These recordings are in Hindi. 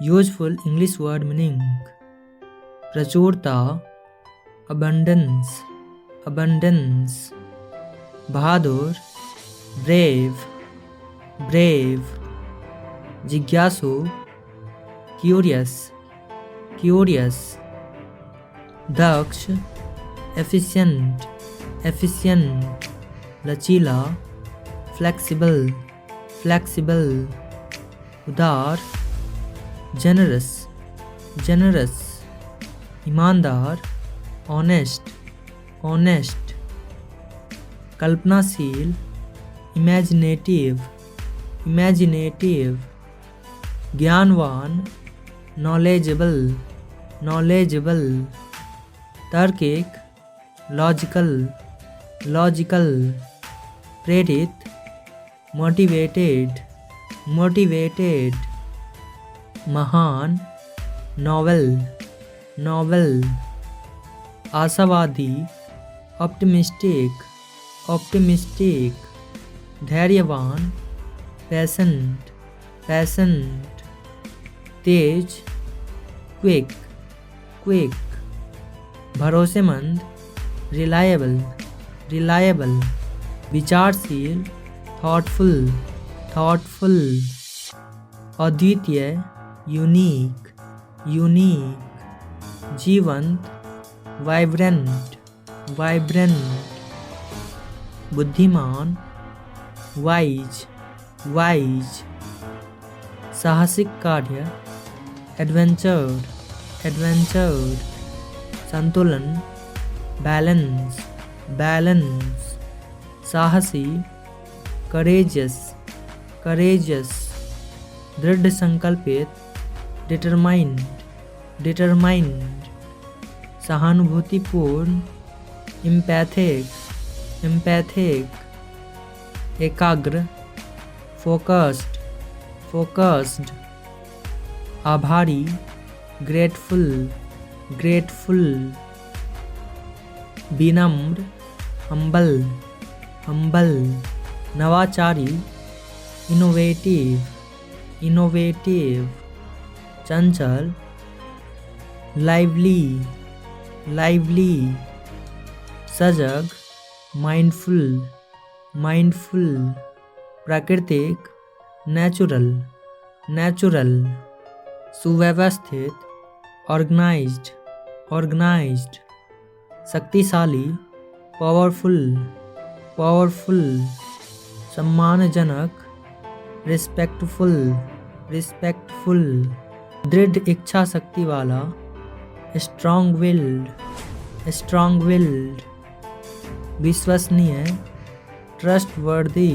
Useful English word meaning: प्रचुरता, abundance, abundance. बहादुर, brave, brave. जिज्ञासु, curious, curious. दक्ष, efficient, efficient. लचीला, flexible, flexible. उदार, generous, generous. ईमानदार, honest, honest. कल्पनाशील, imaginative, imaginative. ज्ञानवान, knowledgeable, knowledgeable. तार्किक, logical, logical. प्रेरित, motivated, motivated. महान, novel, novel. आशावादी, optimistic, optimistic. धैर्यवान, patient, patient. तेज, quick, quick. भरोसेमंद, reliable, reliable. विचारशील, thoughtful, thoughtful. अद्वितीय, unique, unique. जीवंत, vibrant, vibrant. बुद्धिमान, wise, wise. साहसिक कार्य, adventure, adventure. संतुलन, balance, balance. साहसी, courageous, courageous. दृढ़ संकल्पित, determined, determined. सहानुभूतिपूर्ण, empathic, empathic. एकाग्र, focused, focused. आभारी, grateful, grateful. विनम्र, humble, humble. नवाचारी, innovative, innovative. चंचल, lively, lively. सजग, mindful, mindful. प्राकृतिक, natural, natural. सुव्यवस्थित, organized, organized. शक्तिशाली, powerful, powerful. सम्मानजनक, respectful, respectful. दृढ़ इच्छा शक्ति वाला, strong willed, strong willed. विश्वसनीय, trustworthy,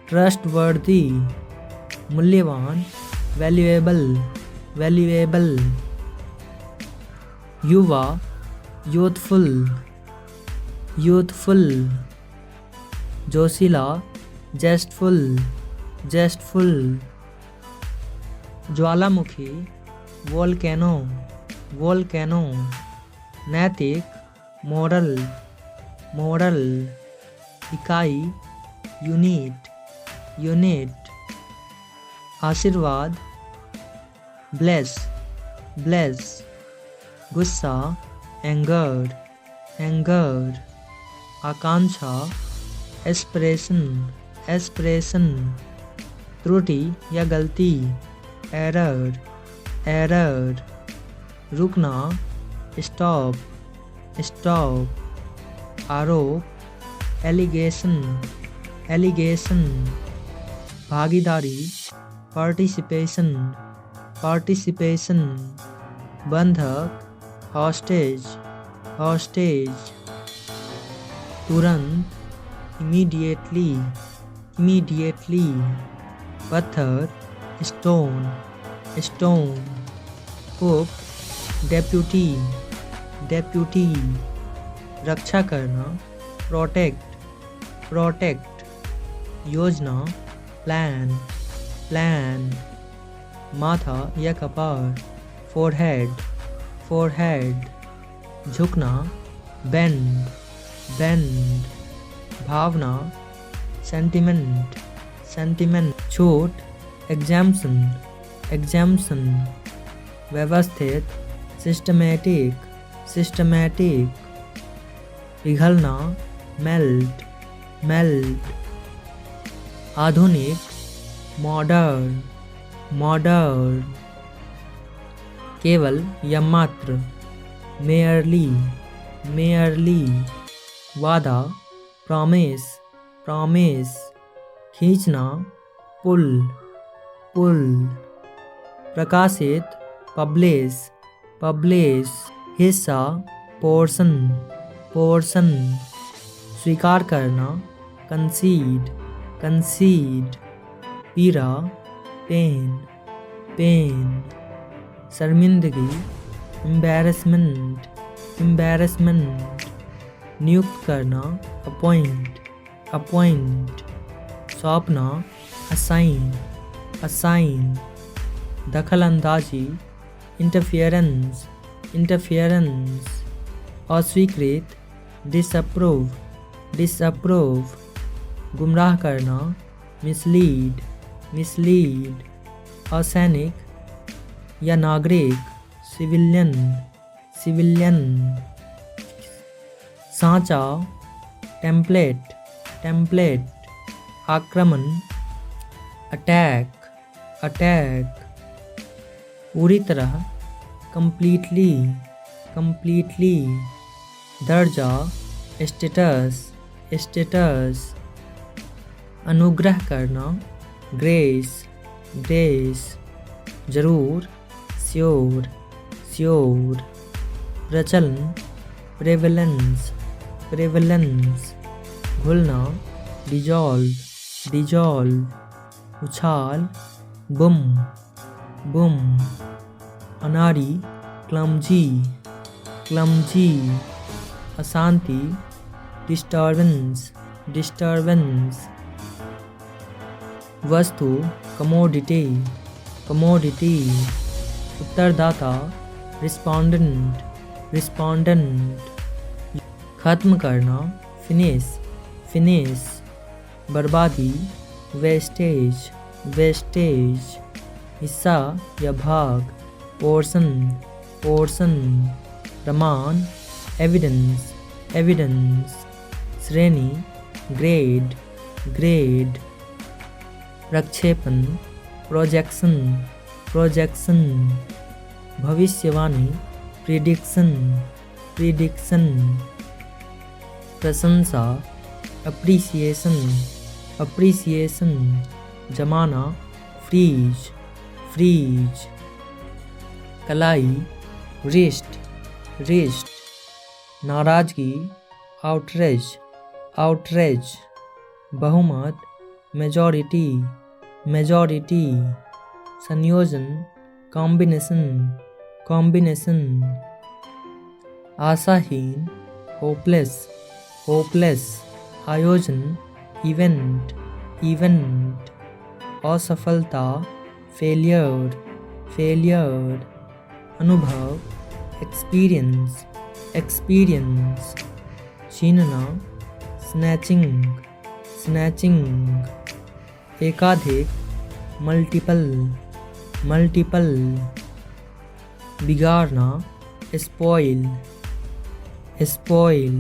trustworthy. मूल्यवान, valuable, valuable. युवा, youthful, youthful. जोशीला, jestful, jestful. ज्वालामुखी, volcano, volcano. नैतिक, moral, moral. इकाई, unit, unit. आशीर्वाद, bless, bless. गुस्सा, anger, anger. आकांक्षा, aspiration, aspiration. त्रुटि या गलती, error, error. रुकना, stop, stop. आरोप, allegation, allegation. भागीदारी, participation, participation. बंधक, hostage, hostage. तुरंत, immediately, immediately. पत्थर, stone, stone. उप, deputy, deputy. रक्षा करना, protect, protect. योजना, plan, plan. माथा या कपार, forehead, forehead. झुकना, bend, bend. भावना, sentiment, sentiment. छूट, exemption, एग्जाम्पशन, व्यवस्थित, सिस्टमैटिक, सिस्टमैटिक, पिघलना, मेल्ट, मेल्ट, आधुनिक, मॉडर्न, मॉडर्न, केवल या मात्र, मेयरली, मेयरली, वादा, प्रॉमिस, प्रॉमिस, खींचना, पुल, पुल, प्रकाशित, पब्लिश, पब्लिश, हिस्सा, पोर्शन, पोर्शन, स्वीकार करना, कंसीड, कंसीड, पीड़ा, पेन, पेन, शर्मिंदगी, एम्बैरेसमेंट, एम्बैरेसमेंट, नियुक्त करना, अपॉइंट, अपॉइंट, सौंपना, असाइन, असाइन, दखल अंदाजी, इंटरफियरेंस, इंटरफियरेंस, अस्वीकृत, डिसअप्रूव, डिसअप्रूव, गुमराह करना, मिसलीड, मिसलीड, असैनिक या नागरिक, सिविलियन, सिविलियन, सांचा, टेम्पलेट, टेम्पलेट, आक्रमण, अटैक, अटैक, पूरी तरह, कंप्लीटली, कंप्लीटली, दर्जा, स्टेटस, स्टेटस, अनुग्रह करना, ग्रेस, ग्रेस, जरूर, श्योर, श्योर, प्रचलन, प्रेवलेंस, प्रेवलेंस, घुलना, डिजॉल्व, डिजॉल्व, उछाल, बुम, बुम, अनाड़ी, क्लमजी, क्लमजी, अशांति, डिस्टर्बेंस, डिस्टर्बेंस, वस्तु, कमोडिटी, कमोडिटी, उत्तरदाता, रिस्पोंडेंट, रिस्पोंडेंट, खत्म करना, फिनिश, फिनिश, बर्बादी, वेस्टेज, वेस्टेज, हिस्सा या भाग, पोर्शन, पोर्शन, प्रमाण, एविडेंस, एविडेंस, श्रेणी, ग्रेड, ग्रेड, प्रक्षेपण, प्रोजेक्शन, प्रोजेक्शन, भविष्यवाणी, प्रिडिक्शन, प्रिडिक्शन, प्रशंसा, अप्रिसिएशन, अप्रिसिएशन, जमाना, फ्रीज, फ्रीज, कलाई, रिस्ट, रिस्ट, नाराजगी, आउटरेज, आउटरेज, बहुमत, मेजॉरिटी, मेजॉरिटी, संयोजन, कॉम्बिनेशन, कॉम्बिनेशन, आशाहीन, होपलेस, होपलेस, आयोजन, इवेंट, इवेंट, असफलता, फेलियर, फेलियर, अनुभव, एक्सपीरियंस, एक्सपीरियंस, छीनना, स्नैचिंग, स्नैचिंग, एकाधिक, मल्टीपल, मल्टीपल, बिगाड़ना, स्पॉइल, स्पॉइल,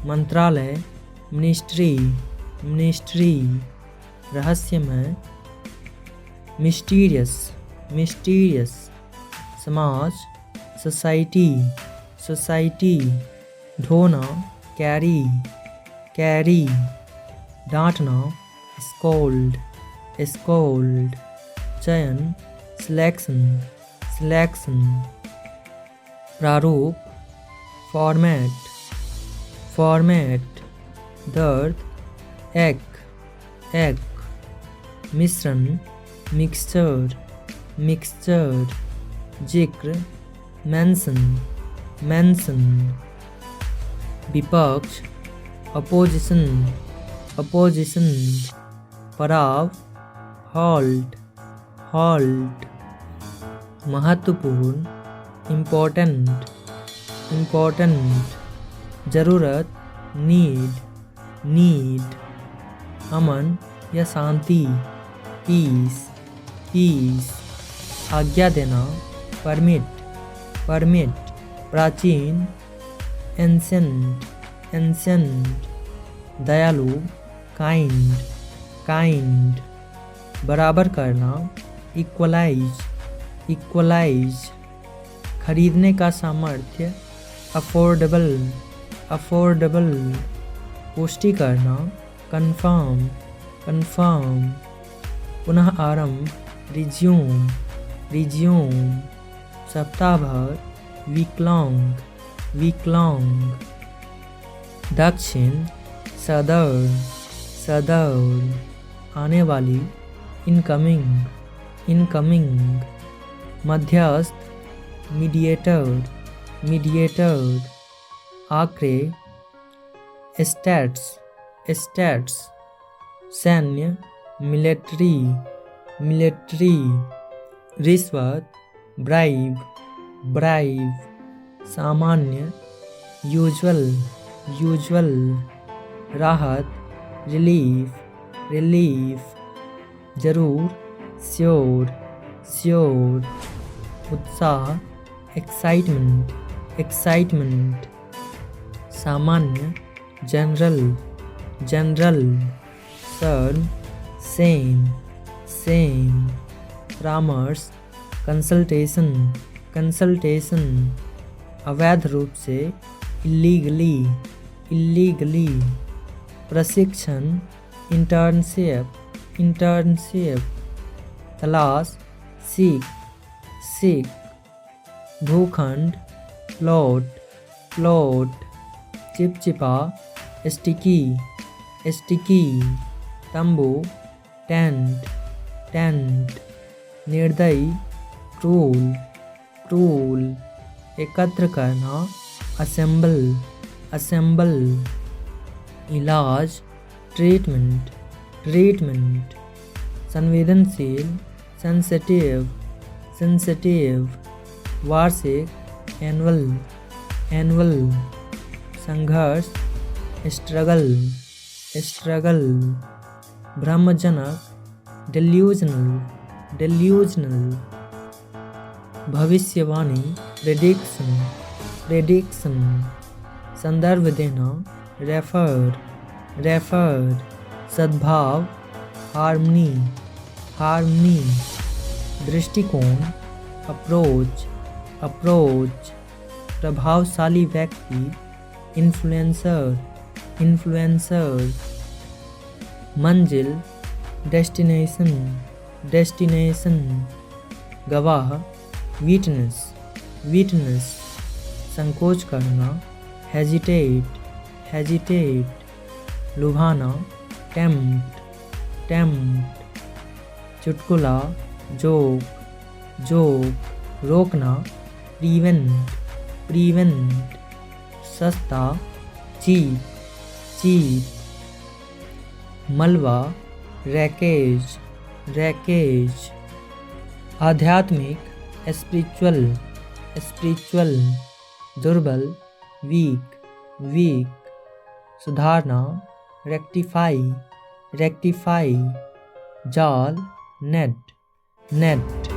मंत्रालय, मिनिस्ट्री, मिनिस्ट्री, रहस्यमय, मिस्टीरियस, मिस्टीरियस, समाज, सोसाइटी, सोसाइटी, ढोना, कैरी, कैरी, डांटना, स्कोल्ड, स्कोल्ड, चयन, सिलेक्शन, सिलेक्शन, प्रारूप, फॉर्मेट, फॉर्मेट, दर्द, एक, एक, मिश्रण, मिक्सचर, मिक्सचर, जिक्र, मेंशन, मेंशन, विपक्ष, अपोजिशन, अपोजिशन, पड़ाव, हॉल्ट, हॉल्ट, महत्वपूर्ण, इम्पोर्टेंट, इम्पोर्टेंट, ज़रूरत, नीड, नीड, अमन या शांति, पीस, पीस, आज्ञा देना, परमिट, परमिट, प्राचीन, एंसेंट, एंसेंट, दयालु, काइंड, काइंड, बराबर करना, इक्वलाइज, इक्वलाइज, खरीदने का सामर्थ्य, अफोर्डेबल, अफोर्डेबल, पुष्टि करना, कन्फर्म, कन्फर्म, पुनः आरंभ, रिज्यूम, रिज्यूम, सप्ताह भर, वीक लॉन्ग, वीक लॉन्ग, दक्षिण, सदर्न, सदर्न, आने वाली, इनकमिंग, इनकमिंग, मध्यस्थ, mediator, mediator, Akhare, stats, stats, सैन्य, मिलिट्री, मिलिट्री, रिश्वत, ब्राइब, ब्राइब, सामान्य, यूजुअल, यूजुअल, राहत, रिलीफ, रिलीफ, जरूर, श्योर, श्योर, उत्साह, एक्साइटमेंट, एक्साइटमेंट, सामान्य, जनरल, जनरल, सर्न, सेम, सेम, परामर्श, कंसल्टेशन, कंसल्टेशन, अवैध रूप से, इल्लीगली, इल्लीगली, प्रशिक्षण, इंटर्नशिप, इंटर्नशिप, तलाश, सीख, सीख, भूखंड, प्लॉट, प्लॉट, चिपचिपा, स्टिकी, स्टिकी, तंबू, टेंट, टेंट, निर्दयी, क्रूल, क्रूल, एकत्र करना, असेंबल, असेंबल, इलाज, ट्रीटमेंट, ट्रीटमेंट, संवेदनशील, सेंसिटिव, सेंसिटिव, वार्षिक, एनुअल, एनुअल, संघर्ष, स्ट्रगल, स्ट्रगल, भ्रमजनक, डेल्यूजनल, डेल्यूजनल, भविष्यवाणी, प्रेडिक्शन, प्रेडिक्शन, संदर्भ देना, रेफर, रेफर, सद्भाव, हार्मनी, हार्मनी, दृष्टिकोण, अप्रोच, अप्रोच, प्रभावशाली व्यक्ति, इन्फ्लुएंसर, इन्फ्लुएंसर, मंजिल, डेस्टिनेशन, डेस्टिनेशन, गवाह, विटनेस, विटनेस, संकोच करना, हेजिटेट, हेजिटेट, लुभाना, टेम्प्ट, टेम्प्ट, चुटकुला, जोक, जोक, रोकना, प्रीवेंट, प्रीवेंट, सस्ता, चीप, चीप, मलबा, रैकेज, रैकेज, आध्यात्मिक, स्पिरिचुअल, स्पिरिचुअल, दुर्बल, वीक, वीक, सुधारना, रेक्टिफाई, रेक्टिफाई, जाल, नेट, नेट।